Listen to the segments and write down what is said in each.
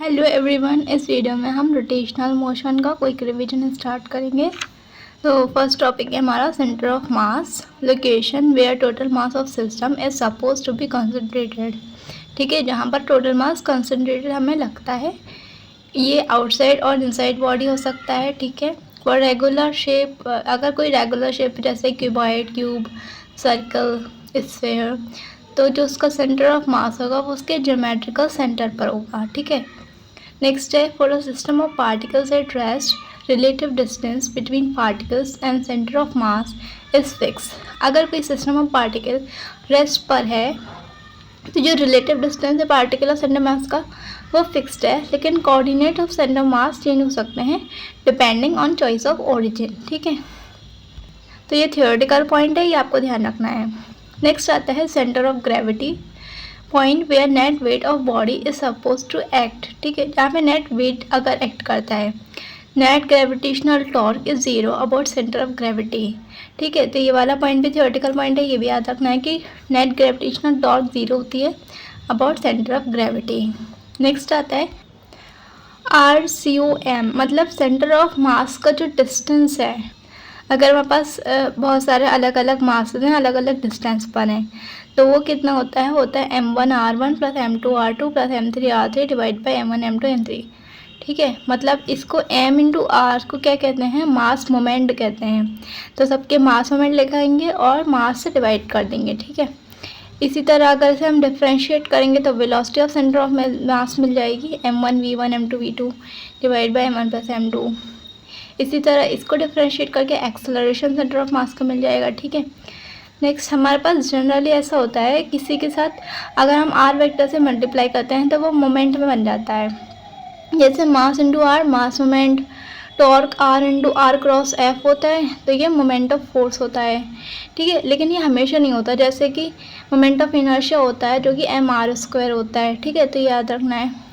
Hello everyone, इस video में हम रोटेशनल मोशन का क्विक रिवीजन स्टार्ट करेंगे। तो फर्स्ट टॉपिक है हमारा centre of mass, location where total mass of system is suppose to be concentrated. ठीक है, जहाँ पर टोटल मास कंसंट्रेटेड हमें लगता है, ये आउटसाइड और इनसाइड बॉडी हो सकता है। ठीक है, और रेगुलर शेप, अगर कोई रेगुलर शेप जैसे क्यूबॉइड, क्यूब, सर्कल, स्फेयर, तो जो उसका सेंटर ऑफ मास होगा वो उसके ज्योमेट्रिकल सेंटर पर होगा। ठीक है, नेक्स्ट है for a system of particles at rest relative distance between particles and centre of mass is fix. अगर कोई सिस्टम ऑफ पार्टिकल रेस्ट पर है तो जो रिलेटिव डिस्टेंस है पार्टिकल और सेंटर मास का वो फिक्स्ड है, लेकिन coordinate of centre mass change हो सकते हैं depending on choice of origin. ठीक है, तो ये थियोरेटिकल पॉइंट है, ये आपको ध्यान रखना है। नेक्स्ट आता है centre of gravity, point where net weight of body is suppose to act. ठीक है, जहाँ पे नेट वेट अगर एक्ट करता है, net gravitational torque is zero about centre of gravity. ठीक है, तो ये वाला पॉइंट भी थियोरेटिकल पॉइंट है, ये भी याद रखना है कि नेट ग्रेविटेशनल टॉर्क जीरो होती है about centre of gravity. Next आता है RCOM, मतलब सेंटर ऑफ मास का जो डिस्टेंस है। अगर हमारे पास बहुत सारे अलग अलग मास हैं, अलग अलग डिस्टेंस पर हैं, तो वो कितना होता है m1r1 plus m2r2 plus m3r3 divide by m1 m2 m3। ठीक है, मतलब इसको m इंटू आर को क्या कहते हैं, मास मोमेंट कहते हैं। तो सबके मास मोमेंट लिखाएंगे और मास से डिवाइड कर देंगे। ठीक है, इसी तरह अगर इसे हम डिफ्रेंशिएट करेंगे तो velocity of centre of mass मिल जाएगी m1v1 m2v2 divide by m1 plus m2। इसी तरह इसको डिफ्रेंशिएट करके एक्सेलरेशन सेंटर ऑफ मास का मिल जाएगा। ठीक है, नेक्स्ट हमारे पास जनरली ऐसा होता है, किसी के साथ अगर हम आर वेक्टर से मल्टीप्लाई करते हैं तो वो मोमेंट में बन जाता है, जैसे mass into r mass moment, torque r into r cross F होता है, तो ये मोमेंट ऑफ फोर्स होता है। ठीक है, लेकिन ये हमेशा नहीं होता, जैसे कि मोमेंट ऑफ इनर्शिया होता है जो कि mr² होता है। ठीक है, तो याद रखना है।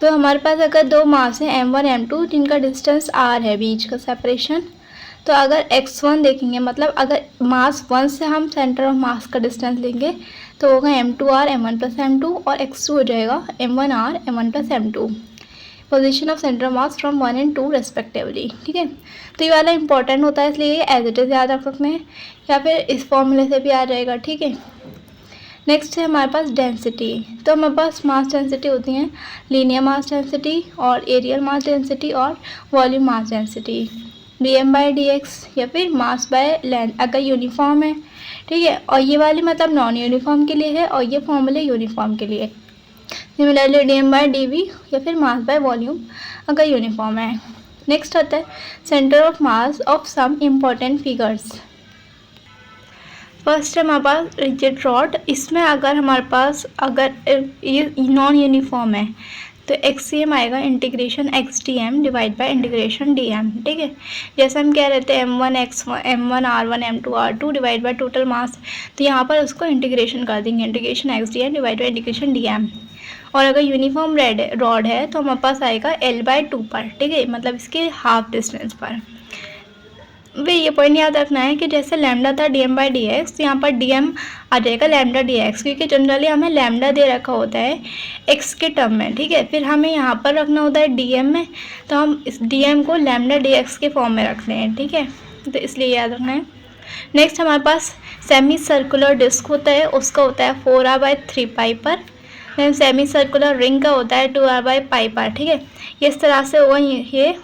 तो हमारे पास अगर दो मास हैं m1 m2 जिनका डिस्टेंस r है, बीच का सेपरेशन, तो अगर x1 देखेंगे, मतलब अगर मास 1 से हम सेंटर ऑफ मास का डिस्टेंस लेंगे तो होगा m2r m1 प्लस m2 और x2 हो जाएगा m1r m1 plus m2। Position of centre of mass from 1 and 2 respectively. ठीक है, तो ये वाला इंपॉर्टेंट होता है, इसलिए ये एज इट इज़ याद रख सकते हैं या फिर इस फॉर्मूले से भी आ जाएगा। ठीक है, नेक्स्ट है हमारे पास डेंसिटी। तो हमारे पास मास डेंसिटी होती हैं लीनियर मास डेंसिटी और एरियल मास डेंसिटी और वॉल्यूम मास डेंसिटी, dm/dx या फिर मास बाय लेंथ अगर यूनिफॉर्म है। ठीक है, और ये वाली मतलब नॉन यूनिफॉर्म के लिए है और ये फॉर्मूले यूनिफॉर्म के लिए। सिमिलरली dm/dv या फिर मास बाय वॉल्यूम अगर यूनिफॉर्म है। नेक्स्ट आता है centre of mass of some important figures. First है हमारे पास रिजिड रॉड, इसमें अगर हमारे पास अगर ये नॉन यूनिफॉर्म है तो XCM आएगा integration XDM divide by integration DM। ठीक है, जैसे हम कह रहे थे m1r1 m2r2 divide by total mass, तो यहाँ पर उसको इंटीग्रेशन कर देंगे, integration XDM divide by integration DM। और अगर यूनिफॉर्म रॉड है तो हमारे पास आएगा l/2 पर। ठीक है, मतलब इसके हाफ डिस्टेंस पर। वे ये पॉइंट याद रखना है कि जैसे लैम्डा था dm/dx, यहाँ पर dm आ जाएगा लैम्डा dx, क्योंकि जनरली हमें लैम्डा दे रखा होता है x के टर्म में। ठीक है, फिर हमें यहाँ पर रखना होता है dm में, तो हम इस dm को लैम्डा dx के फॉर्म में रखते हैं। ठीक है, तो इसलिए याद रखना है। नेक्स्ट हमारे पास सेमी सर्कुलर डिस्क होता है, उसका होता है 4r/3π पर। देन सेमी सर्कुलर रिंग का होता है 2r/π पर। ठीक है, इस तरह से हुआ ये,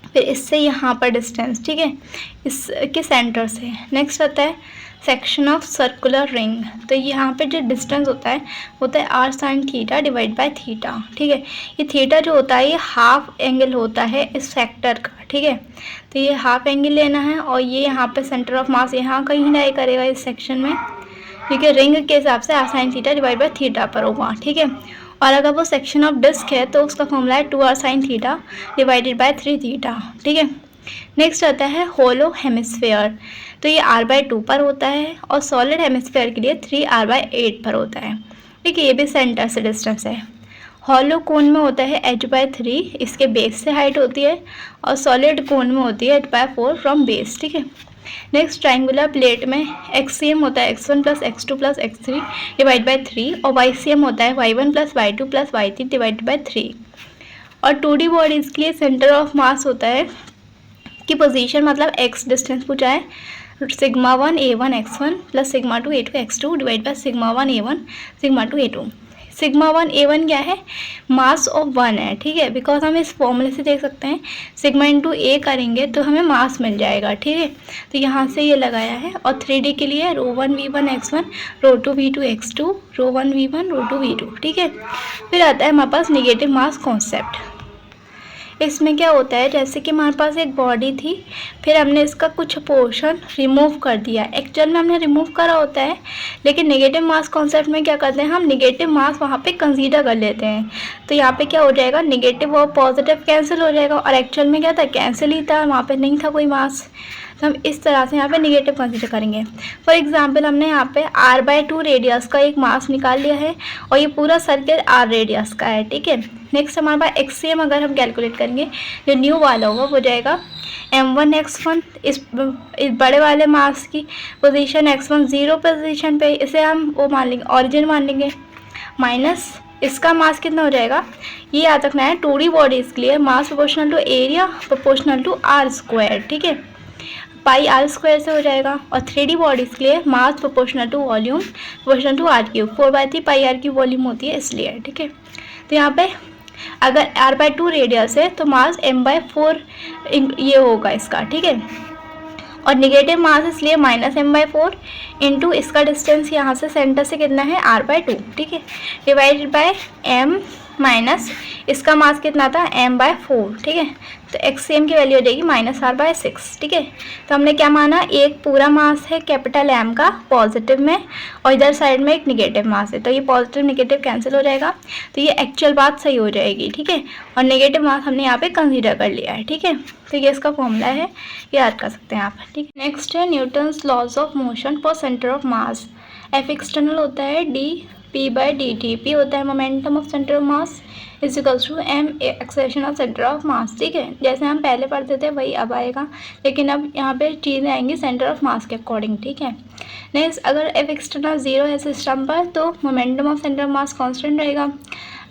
फिर इससे यहाँ पर डिस्टेंस। ठीक है, इसके सेंटर से। नेक्स्ट आता है सेक्शन ऑफ सर्कुलर रिंग, तो यहाँ पे जो डिस्टेंस होता है r sin theta divide by theta. ठीक है, ये थीटा जो होता है ये हाफ एंगल होता है इस सेक्टर का। ठीक है, तो ये हाफ एंगल लेना है और ये यहाँ पे सेंटर ऑफ मास यहाँ कहीं लाई करेगा इस सेक्शन में, क्योंकि रिंग के हिसाब से r sin theta divide by theta पर होगा। ठीक है, और अगर वो सेक्शन ऑफ डिस्क है तो उसका फॉर्मूला है 2r sin theta divided by 3 theta. ठीक है, नेक्स्ट आता है होलो हेमिस्फेयर, तो ये r/2 पर होता है और सॉलिड हेमिस्फेयर के लिए 3r/8 पर होता है। ठीक है, ये भी सेंटर से डिस्टेंस है। हॉलो कोन में होता है h/3, इसके बेस से हाइट होती है, और सॉलिड कोन में होती है h/4 फ्रॉम बेस। ठीक है, नेक्स्ट ट्राइंगुलर प्लेट में एक्ससीएम होता है x1 plus x2 plus x3 divide by 3 और वाईसीएम होता है y1 plus y2 plus y3 divide by 3। और 2D बॉडीज़ के लिए सेंटर ऑफ मास होता है कि पोजीशन मतलब x डिस्टेंस पूछा है, sigma 1 a1 x1 plus sigma 2 a2 x2 divide by sigma 1 a1 sigma 2 a2। Sigma 1 a1 क्या है, मास ऑफ 1 है, ठीक है, बिकॉज हम इस फॉर्मूले से देख सकते हैं सिग्मा इंटू ए करेंगे तो हमें मास मिल जाएगा, ठीक है। तो यहाँ से ये लगाया है। और 3D के लिए रो 1 v1 x1 रो 2 v2 x2 रो 1 v1 रो 2 v2, ठीक है। फिर आता है हमारे पास नेगेटिव मास कॉन्सेप्ट। इसमें क्या होता है, जैसे कि हमारे पास एक बॉडी थी, फिर हमने इसका कुछ पोर्शन रिमूव कर दिया। एक्चुअल में हमने रिमूव करा होता है, लेकिन नेगेटिव मास कॉन्सेप्ट में क्या करते हैं, हम नेगेटिव मास वहाँ पे कंसीडर कर लेते हैं। तो यहाँ पे क्या हो जाएगा, नेगेटिव और पॉजिटिव कैंसिल हो जाएगा, और एक्चुअल में क्या था, कैंसिल ही था, वहाँ पे नहीं था कोई मास। तो हम इस तरह से यहाँ पे नेगेटिव कंसीडर करेंगे। फॉर एग्जांपल हमने यहाँ पे r/2 रेडियस का एक मास निकाल लिया है और ये पूरा सर्किल r रेडियस का है, ठीक है। नेक्स्ट हमारे पास एक्ससीएम अगर हम कैलकुलेट करेंगे, जो न्यू वाला होगा वो जाएगा m1 x1, इस बड़े वाले मास की पोजीशन x1 0 पोजीशन पे, इसे हम वो मान लेंगे, ऑरिजिन मान लेंगे, माइनस इसका मास कितना हो जाएगा, ये याद रखना है 2D बॉडीज़ के लिए mass proportional to area proportional to r², ठीक है, पाई r² से हो जाएगा। और 3D बॉडीज़ के लिए mass proportional to volume proportional to r³ 4/3 pi r³ volume होती है, इसलिए, ठीक है। तो यहाँ पे अगर r/2 रेडियस है तो मास m/4 ये होगा इसका, ठीक है। और नेगेटिव मास इसलिए माइनस m/4 इंटू इसका डिस्टेंस यहाँ से सेंटर से कितना है r/2, ठीक है, डिवाइडेड बाय m माइनस इसका मास कितना था m/4, ठीक है। तो एक्ससीएम की वैल्यू हो जाएगी -r/6, ठीक है। तो हमने क्या माना, एक पूरा मास है कैपिटल M का पॉजिटिव में और इधर साइड में एक नेगेटिव मास है, तो ये पॉजिटिव नेगेटिव कैंसिल हो जाएगा, तो ये एक्चुअल बात सही हो जाएगी, ठीक है। और नेगेटिव मास हमने यहाँ पे कंसीडर कर लिया है, ठीक है। तो ये इसका फॉर्मूला है, याद कर सकते हैं आप, ठीक है। नेक्स्ट है Newton's laws of motion for centre of mass. F external होता है dp/dt, p होता है momentum of centre of mass is equals to m acceleration of centre of mass, ठीक है। जैसे हम पहले पढ़ते थे वही अब आएगा, लेकिन अब यहाँ पे चीज़ें आएंगी सेंटर ऑफ मास के अकॉर्डिंग, ठीक है। नेक्स्ट, अगर एफ एक्सटर्नल 0 है सिस्टम पर तो momentum of centre of mass constant रहेगा।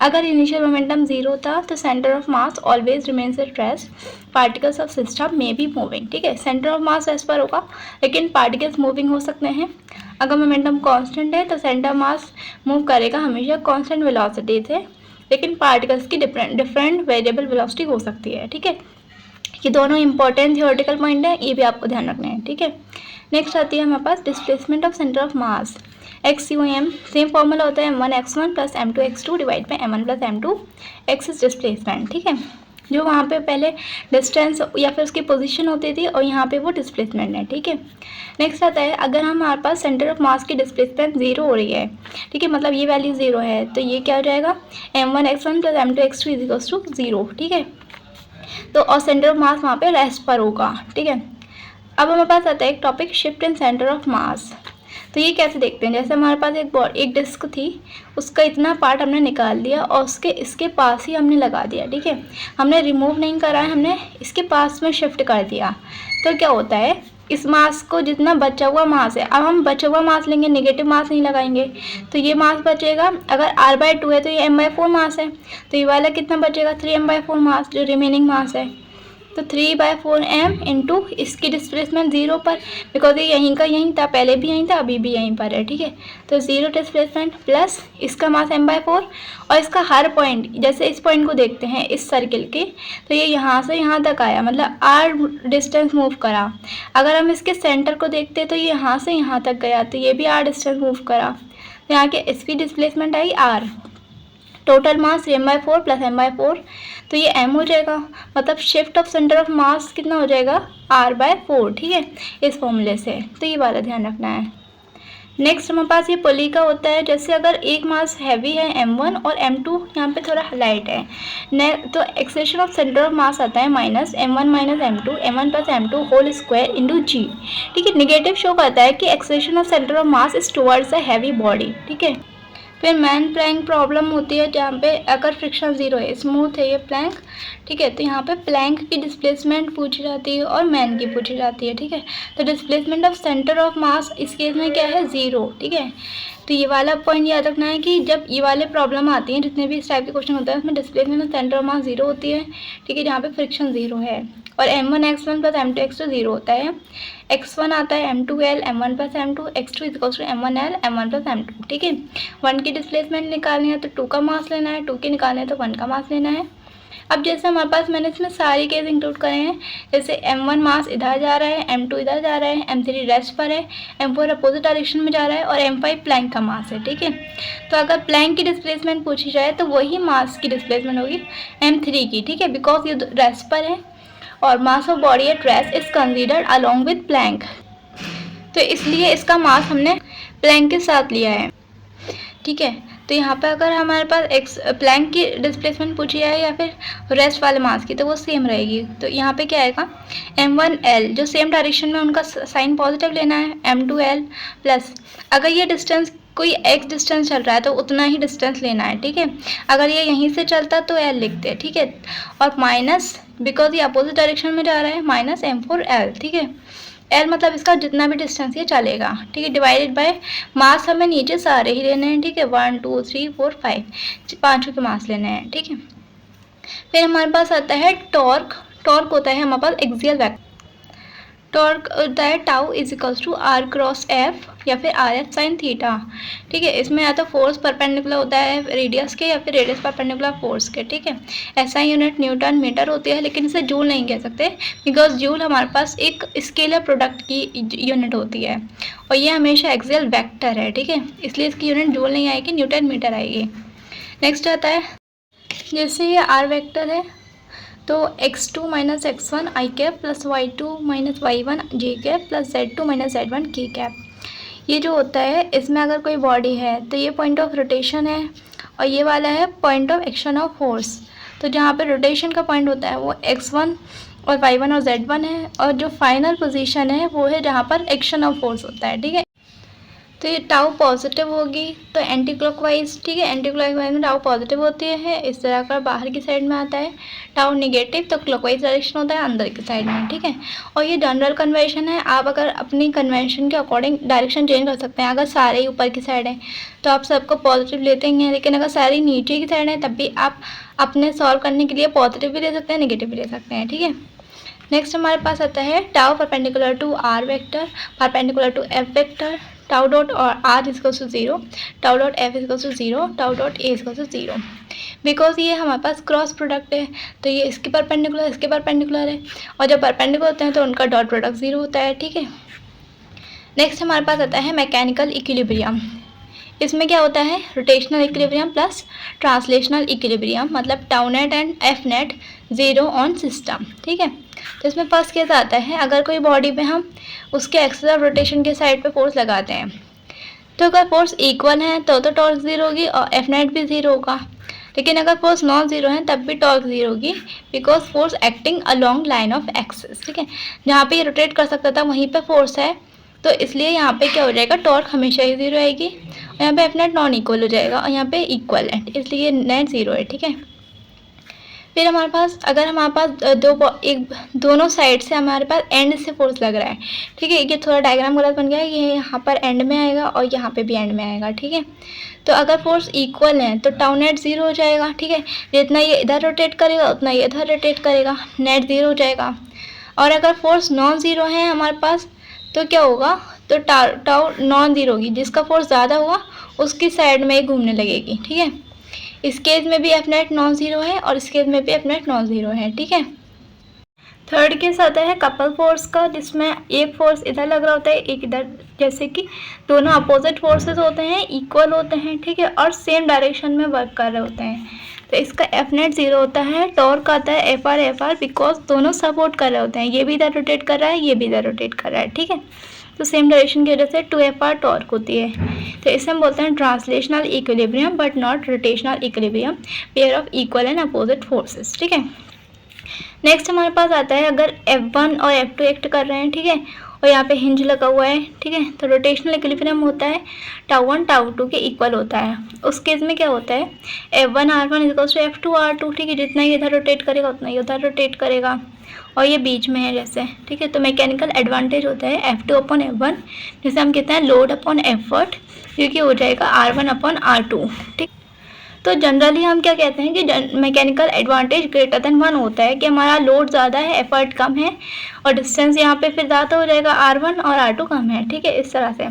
अगर इनिशियल मोमेंटम 0 था तो centre of mass always remains at rest, particles of system में बी मूविंग, ठीक है। सेंटर ऑफ मास रेस्ट पर होगा, लेकिन पार्टिकल्स मूविंग हो सकते हैं। अगर मोमेंटम कांस्टेंट है तो सेंटर मास मूव करेगा हमेशा कांस्टेंट वेलोसिटी से, लेकिन पार्टिकल्स की डिफरेंट वेरिएबल वेलोसिटी हो सकती है, ठीक है। ये दोनों इंपॉर्टेंट थियोरेटिकल पॉइंट है, ये भी आपको ध्यान रखना है, ठीक है। नेक्स्ट आती है हमारे पास displacement of centre of mass, XUM। Same formula होता है m1 x1 plus m2 x2 divide by m1 plus m2 x is displacement, ठीक है। जो वहाँ पे पहले डिस्टेंस या फिर उसकी पोजीशन होती थी और यहाँ पे वो डिस्प्लेसमेंट है, ठीक है। नेक्स्ट आता है, अगर हमारे पास सेंटर ऑफ मास की डिस्प्लेसमेंट 0 हो रही है, ठीक है, मतलब ये वैल्यू 0 है, तो ये क्या हो जाएगा, m1 x1 plus m2 x2 is equals to 0, ठीक है। तो और सेंटर ऑफ मास वहाँ पे रेस्ट पर होगा, ठीक है। अब हमारे पास आता है एक topic shift in centre of मास। तो ये कैसे देखते हैं, जैसे हमारे पास एक डिस्क थी, उसका इतना पार्ट हमने निकाल दिया और इसके पास ही हमने लगा दिया, ठीक है। हमने रिमूव नहीं करा है, हमने इसके पास में शिफ्ट कर दिया। तो क्या होता है, इस मास को जितना बचा हुआ मास है, अब हम बचा हुआ मास लेंगे, नेगेटिव मास नहीं लगाएंगे, तो ये मास बचेगा। अगर r/2 है तो ये m/4 मास है, तो ये वाला कितना बचेगा, 3m/4 मास जो रिमेनिंग मास है। तो 3/4m इंटू इसकी डिस्प्लेसमेंट 0 पर, बिकॉज ये यहीं का यहीं था, पहले भी यहीं था, अभी भी यहीं पर है, ठीक है। तो 0 डिस्प्लेसमेंट प्लस इसका मास m/4 और इसका हर पॉइंट, जैसे इस पॉइंट को देखते हैं इस सर्किल के, तो ये यहाँ से यहाँ तक आया, मतलब r डिस्टेंस मूव करा। अगर हम इसके सेंटर को देखते हैं तो ये यहाँ से यहाँ तक गया, तो ये भी r डिस्टेंस मूव करा, तो यहाँ के इसकी displacement I r। Total mass m/4 plus m/4, तो ये m हो जाएगा, मतलब शिफ्ट ऑफ सेंटर ऑफ मास कितना हो जाएगा, r/4, ठीक है, इस फॉर्मूले से। तो ये वाला ध्यान रखना है। नेक्स्ट हमारे पास ये पुली का होता है, जैसे अगर एक मास हैवी है m1 और m2 यहाँ पे थोड़ा लाइट है, तो acceleration of centre of mass आता है -m1 minus m2 m1 plus m2 whole square into g, ठीक है। निगेटिव शो करता है कि acceleration of centre of mass is towards a heavy body, ठीक है। फिर मैन प्लैंक प्रॉब्लम होती है जहाँ पे अगर फ्रिक्शन ज़ीरो है, स्मूथ है ये प्लैंक, ठीक है, तो यहाँ पे प्लैंक की डिस्प्लेसमेंट पूछी जाती है और मैन की पूछी जाती है, ठीक है। तो डिस्प्लेसमेंट ऑफ सेंटर ऑफ मास इस केस में क्या है, ज़ीरो, ठीक है। तो ये वाला पॉइंट याद रखना है कि जब ये वाले प्रॉब्लम आती हैं, जितने भी इस टाइप के क्वेश्चन होते हैं, उसमें displacement of centre of mass zero होती है, ठीक है, जहाँ पे फ्रिक्शन ज़ीरो है। और m1x1 प्लस m2x2 ज़ीरो होता है। x1 आता है m2l m1 plus m2, x2 equals to m1l m1 plus m2, ठीक है। 1 की डिस्प्लेसमेंट निकालनी है तो 2 का मास लेना है, 2 की निकालनी है तो 1 का मास लेना है। अब जैसे हमारे पास मैंने इसमें सारी केस इंक्लूड करे हैं, जैसे m1 मास इधर जा रहा है, m2 इधर जा रहा है, m3 रेस्ट पर है, m4 अपोजिट डायरेक्शन में जा रहा है और m5 प्लैंक का मास है, ठीक है। तो अगर प्लैंक की डिस्प्लेसमेंट पूछी जाए तो वही मास की डिस्प्लेसमेंट होगी m3 की, ठीक है, बिकॉज ये रेस्ट पर है और mass of body at rest is considered along with plank, तो इसलिए इसका मास हमने प्लैंक के साथ लिया है, ठीक है। तो यहाँ पे अगर हमारे पास प्लैंक की डिस्प्लेसमेंट पूछी है या फिर रेस्ट वाले मास की, तो वो सेम रहेगी। तो यहाँ पे क्या आएगा, m1l जो सेम डायरेक्शन में उनका साइन पॉजिटिव लेना है, m2l प्लस, अगर ये डिस्टेंस कोई x डिस्टेंस चल रहा है तो उतना ही डिस्टेंस लेना है, ठीक है। अगर ये यहीं से चलता तो l लिखते हैं, ठीक है, और माइनस, बिकॉज ये अपोजिट डायरेक्शन में जा रहा है, माइनस m4l, ठीक है। l मतलब इसका जितना भी डिस्टेंस ये चलेगा, ठीक है, डिवाइडेड बाय मास हमें नीचे सारे ही लेने हैं, ठीक है, 1 2 3 4 5 पाँचों के मास लेने हैं, ठीक है। फिर हमारे पास आता है टॉर्क। टॉर्क होता है हमारे पास एक्सियल वेक्टर, टॉर्क होता है tau is equals to r cross F या फिर आर एफ साइन थीटा, ठीक है। इसमें या तो फोर्स परपेंडिकुलर होता है रेडियस के या फिर रेडियस परपेंडिकुलर फोर्स के, ठीक है। ऐसा यूनिट न्यूटन मीटर होती है, लेकिन इसे जूल नहीं कह सकते बिकॉज जूल हमारे पास एक स्केलर प्रोडक्ट की यूनिट होती है और ये हमेशा एक्सियल वेक्टर है, ठीक है, इसलिए इसकी यूनिट जूल नहीं आएगी, न्यूटन मीटर आएगी। नेक्स्ट आता है, जैसे ये आर वेक्टर है तो x2 minus x1 i cap plus y2 minus y1 j cap plus z2 minus z1 k cap, ये जो होता है इसमें अगर कोई बॉडी है तो ये पॉइंट ऑफ रोटेशन है और ये वाला है point of action of force. तो जहाँ पे रोटेशन का पॉइंट होता है वो x1 और y1 और z1 है और जो फाइनल पोजीशन है वो है जहाँ पर एक्शन ऑफ फोर्स होता है, ठीक है। तो ये टाउ पॉजिटिव होगी तो एंटी क्लॉकवाइज, ठीक है, एंटी क्लॉकवाइज में टाउ पॉजिटिव होती है, इस तरह का बाहर की साइड में आता है। टाउ नेगेटिव तो क्लॉकवाइज डायरेक्शन होता है अंदर की साइड में, ठीक है। और ये जनरल कन्वेंशन है, आप अगर अपनी कन्वेंशन के अकॉर्डिंग डायरेक्शन चेंज कर सकते हैं। अगर सारे ही ऊपर की साइड है तो आप सबको पॉजिटिव लेते हैं, लेकिन अगर सारी नीचे की साइड है तब भी आप अपने सॉल्व करने के लिए पॉजिटिव भी ले सकते हैं, नेगेटिव भी ले सकते हैं, ठीक है। नेक्स्ट हमारे पास आता है tau perpendicular to r vector perpendicular to F vector, tau dot और r equals to 0, tau dot F equals to 0, tau dot A equals to 0। Because ये हमारे पास क्रॉस प्रोडक्ट है तो ये इसके परपेंडिकुलर है और जब परपेंडिकुलर होते हैं तो उनका डॉट प्रोडक्ट 0 होता है, ठीक है। नेक्स्ट हमारे पास आता है मैकेनिकल इक्विलिब्रियम। इसमें क्या होता है, rotational equilibrium plus translational equilibrium, मतलब tau net and F net 0 on system, ठीक है। तो इसमें फर्स्ट केस आता है, अगर कोई बॉडी पे हम उसके एक्सिस ऑफ रोटेशन के साइड पे फोर्स लगाते हैं तो अगर फोर्स इक्वल है तो टॉर्क 0 होगी और एफ नेट भी 0 होगा, लेकिन अगर फोर्स नॉन 0 है तब भी टॉर्क 0 होगी because force acting along line of axis, ठीक है। जहाँ पे ये रोटेट कर सकता था वहीं पे फोर्स है तो इसलिए यहाँ पे क्या हो जाएगा, टॉर्क हमेशा ही 0 आएगी और यहाँ पे एफ नेट नॉन इक्वल हो जाएगा और यहाँ पे इक्वल है इसलिए नेट 0 है, ठीक है। फिर हमारे पास अगर हमारे पास दोनों साइड से हमारे पास एंड से फोर्स लग रहा है, ठीक है, ये थोड़ा डायग्राम गलत बन गया है, ये यहाँ पर एंड में आएगा और यहाँ पे भी एंड में आएगा, ठीक है। तो अगर फोर्स इक्वल है तो टाउ नेट 0 हो जाएगा, ठीक है, जितना ये इधर रोटेट करेगा उतना ये इधर रोटेट करेगा, नेट 0 हो जाएगा। और अगर फोर्स नॉन 0 है हमारे पास तो क्या होगा, तो टाउ नॉन 0 होगी, जिसका फोर्स ज़्यादा हुआ उसकी साइड में ही घूमने लगेगी, ठीक है। इस केस में भी एफ नेट नॉन 0 है और इस केस में भी एफ नेट नॉन 0 है, ठीक है। थर्ड केस आता है कपल फोर्स का, जिसमें एक फोर्स इधर लग रहा होता है एक इधर, जैसे कि दोनों अपोजिट फोर्सेस होते हैं, इक्वल होते हैं, ठीक है, और सेम डायरेक्शन में वर्क कर रहे होते हैं। तो इसका एफ नेट 0 होता है, टॉर्क आता है एफ आर बिकॉज दोनों सपोर्ट कर रहे होते हैं, ये भी इधर रोटेट कर रहा है ये भी इधर रोटेट कर रहा है, ठीक है। तो सेम डायरेक्शन की वजह से 2FR टॉर्क होती है। तो इसे हम बोलते हैं translational equilibrium but not rotational equilibrium, pair of equal and opposite forces, ठीक है। नेक्स्ट हमारे पास आता है अगर F1 और F2 एक्ट कर रहे हैं, ठीक है, और यहाँ पे हिंज लगा हुआ है, ठीक है। तो रोटेशनल इक्विलिब्रियम होता है τ1 τ2 के इक्वल होता है। उस केस में क्या होता है, F1R1 इक्वल्स टू F2R2, ठीक है। जितना ये इधर रोटेट करेगा उतना ये उधर रोटेट करेगा, और ये बीच में है जैसे, ठीक है। तो मैकेनिकल एडवांटेज होता है F2/F1, जैसे हम कहते हैं लोड अपॉन एफर्ट, क्योंकि हो जाएगा R1/R2, ठीक। तो जनरली हम क्या कहते हैं कि मैकेनिकल एडवांटेज ग्रेटर देन 1 होता है कि हमारा लोड ज़्यादा है, एफर्ट कम है, और डिस्टेंस यहाँ पे फिर ज़्यादा हो जाएगा, R1 और R2 कम है, ठीक है, इस तरह से।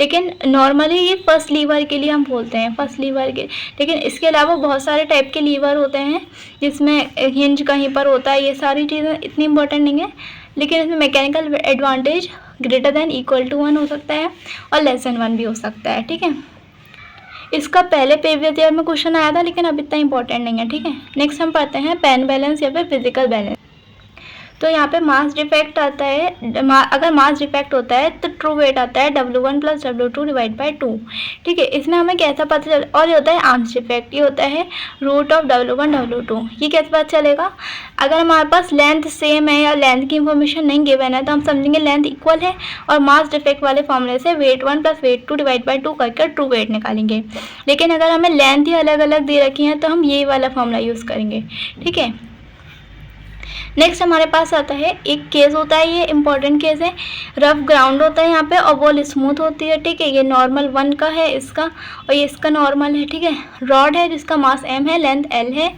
लेकिन नॉर्मली ये फर्स्ट लीवर के लिए हम बोलते हैं, फर्स्ट लीवर के। लेकिन इसके अलावा बहुत सारे टाइप के लीवर होते हैं जिसमें हिंज कहीं पर होता है, ये सारी चीज़ें इतनी इंपॉर्टेंट नहीं है। लेकिन इसमें mechanical advantage greater than equal to 1 हो सकता है और लेस देन 1 भी हो सकता है, ठीक है। इसका पहले प्रीवियस ईयर में क्वेश्चन आया था, लेकिन अब इतना इंपॉर्टेंट नहीं है, ठीक है। नेक्स्ट हम पढ़ते हैं पेन बैलेंस या फिर फिजिकल बैलेंस। तो यहाँ पे मास डिफेक्ट आता है, अगर मास डिफेक्ट होता है तो ट्रू वेट आता है W1 + W2 डिवाइड बाई 2, ठीक है। इसमें हमें कैसा पता चल, और ये होता है आर्म्स डिफेक्ट, ये होता है रूट ऑफ W1 W2। ये कैसे पता चलेगा, अगर हमारे पास लेंथ सेम है या लेंथ की इंफॉर्मेशन नहीं गिवन है तो हम समझेंगे लेंथ इक्वल है, और मास डिफेक्ट वाले फॉर्मूले से वेट 1 + वेट 2 डिवाइड बाई 2 करके ट्रू वेट निकालेंगे। लेकिन अगर हमें लेंथ ही अलग अलग दे रखी है तो हम ये वाला फॉर्मूला यूज़ करेंगे, ठीक है। नेक्स्ट हमारे पास आता है एक केस होता है, ये इंपॉर्टेंट केस है, रफ ग्राउंड होता है यहाँ पे और वॉल स्मूथ होती है, ठीक है। ये नॉर्मल 1 का है इसका, और ये इसका नॉर्मल है, ठीक है। रॉड है जिसका मास m है, लेंथ l है,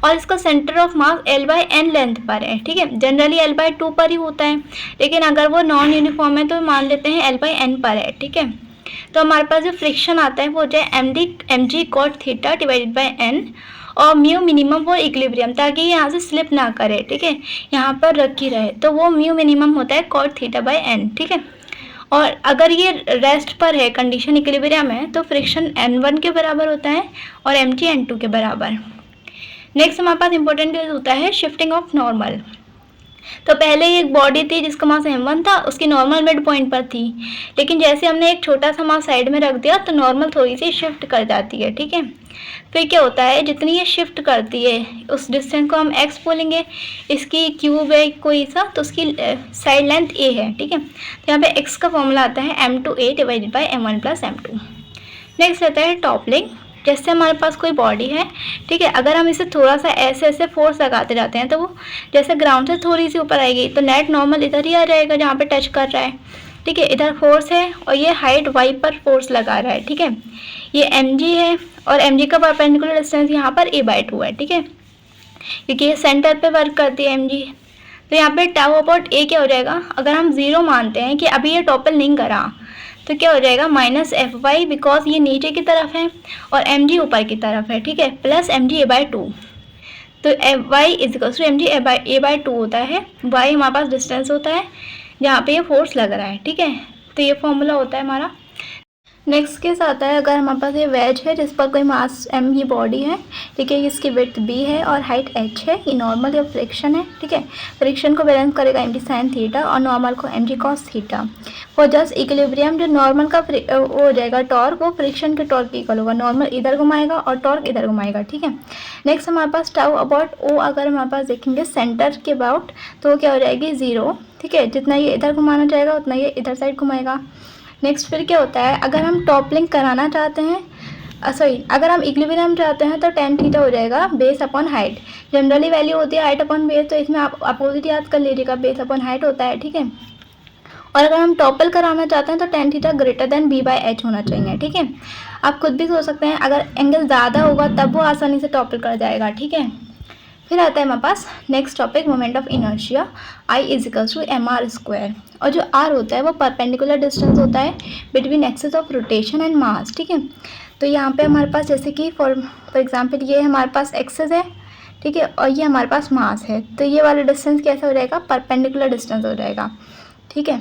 और इसका centre of mass L/n length पर है, ठीक है। जनरली L/2 पर ही होता है, लेकिन अगर वो नॉन यूनिफॉर्म है तो मान लेते हैं L/n पर है, ठीक है। तो हमारे पास जो फ्रिक्शन आता है वो हो जाए mg cot theta divided by n, और म्यू मिनिमम फॉर इक्विलिब्रियम, ताकि ये यहाँ से स्लिप ना करे, ठीक है, यहाँ पर रखी रहे, तो वो म्यू मिनिमम होता है cot थीटा बाई n, ठीक है। और अगर ये रेस्ट पर है, कंडीशन इक्विलिब्रियम है, तो फ्रिक्शन n1 के बराबर होता है और mg n2 के बराबर। नेक्स्ट हमारे पास इंपॉर्टेंट केस होता है शिफ्टिंग ऑफ नॉर्मल। तो पहले एक बॉडी थी जिसका मास m1 था, उसकी नॉर्मल मिड पॉइंट पर थी, लेकिन जैसे हमने एक छोटा सा मास साइड में रख दिया तो नॉर्मल थोड़ी सी शिफ्ट कर जाती है, ठीक है। फिर क्या होता है, जितनी ये शिफ्ट करती है उस डिस्टेंस को हम x बोलेंगे, इसकी क्यूब है कोई सा, तो उसकी साइड लेंथ a है, ठीक है। तो यहाँ पे x का फॉर्मूला आता है m2a divided by m1 + m2। Next आता है टॉपलिंग। जैसे हमारे पास कोई बॉडी है, ठीक है, अगर हम इसे थोड़ा सा ऐसे ऐसे फोर्स लगाते जाते हैं तो वो जैसे ग्राउंड से थोड़ी सी ऊपर आएगी, तो नेट नॉर्मल इधर ही आ जाएगा जहाँ पे टच कर रहा है, ठीक है। इधर फोर्स है और ये हाइट y पर फोर्स लगा रहा है, ठीक है। ये mg है और mg का परपेंडिकुलर डिस्टेंस यहाँ पर a/2 है, ठीक है, क्योंकि ये सेंटर पे वर्क करती है mg। तो यहाँ पे τ/a क्या हो जाएगा, अगर हम 0 मानते हैं कि अभी ये टॉपल नहीं करा, तो क्या हो जाएगा -fy, बिकॉज ये नीचे की तरफ है और mg ऊपर की तरफ है, ठीक है, प्लस mg a/2। तो y = mg a/2 होता है, y हमारे पास डिस्टेंस होता है जहाँ पे ये फोर्स लग रहा है, ठीक है। तो ये फॉर्मूला होता है हमारा। नेक्स्ट केस आता है, अगर हमारे पास ये वेज है जिस पर कोई मास m की बॉडी है, ठीक है, इसकी विड्थ b है और हाइट h है, ये नॉर्मल या फ्रिक्शन है, ठीक है। फ्रिक्शन को बैलेंस करेगा mg sin थीटा और नॉर्मल को mg cos theta. For just equilibrium, जो नॉर्मल का वो हो जाएगा टॉर्क, वो फ्रिक्शन के टॉर्क इक्वल होगा, नॉर्मल इधर घुमाएगा और टॉर्क इधर घुमाएगा, ठीक है। नेक्स्ट हमारे पास τ/o, अगर हमारे पास देखेंगे सेंटर के अबाउट, तो क्या हो जाएगी 0, ठीक है। जितना ये इधर घुमाना चाहेगा उतना ये इधर साइड घुमाएगा। नेक्स्ट फिर क्या होता है, अगर हम टॉपलिंग कराना चाहते हैं, अगर हम इक्विलिब्रियम चाहते हैं तो tan थीटा हो जाएगा base upon height. Generally value होती है हाइट अपॉन बेस, तो इसमें आप अपोजिट याद कर लीजिएगा, बेस अपॉन हाइट होता है, ठीक है। और अगर हम टॉपल कराना चाहते हैं तो tan theta greater than b/h होना चाहिए, ठीक है। आप खुद भी सोच सकते हैं, अगर एंगल ज़्यादा होगा तब वो आसानी से टॉपल कर जाएगा, ठीक है। फिर आता है हमारे पास next topic, moment of inertia, I = mr²। और जो r होता है वो परपेंडिकुलर डिस्टेंस होता है between axis of rotation and mass, ठीक है। तो यहाँ पे हमारे पास जैसे कि फॉर एग्जांपल ये हमारे पास एक्सिस है, ठीक है, और ये हमारे पास मास है, तो ये वाला डिस्टेंस कैसा हो जाएगा, परपेंडिकुलर डिस्टेंस हो जाएगा, ठीक है।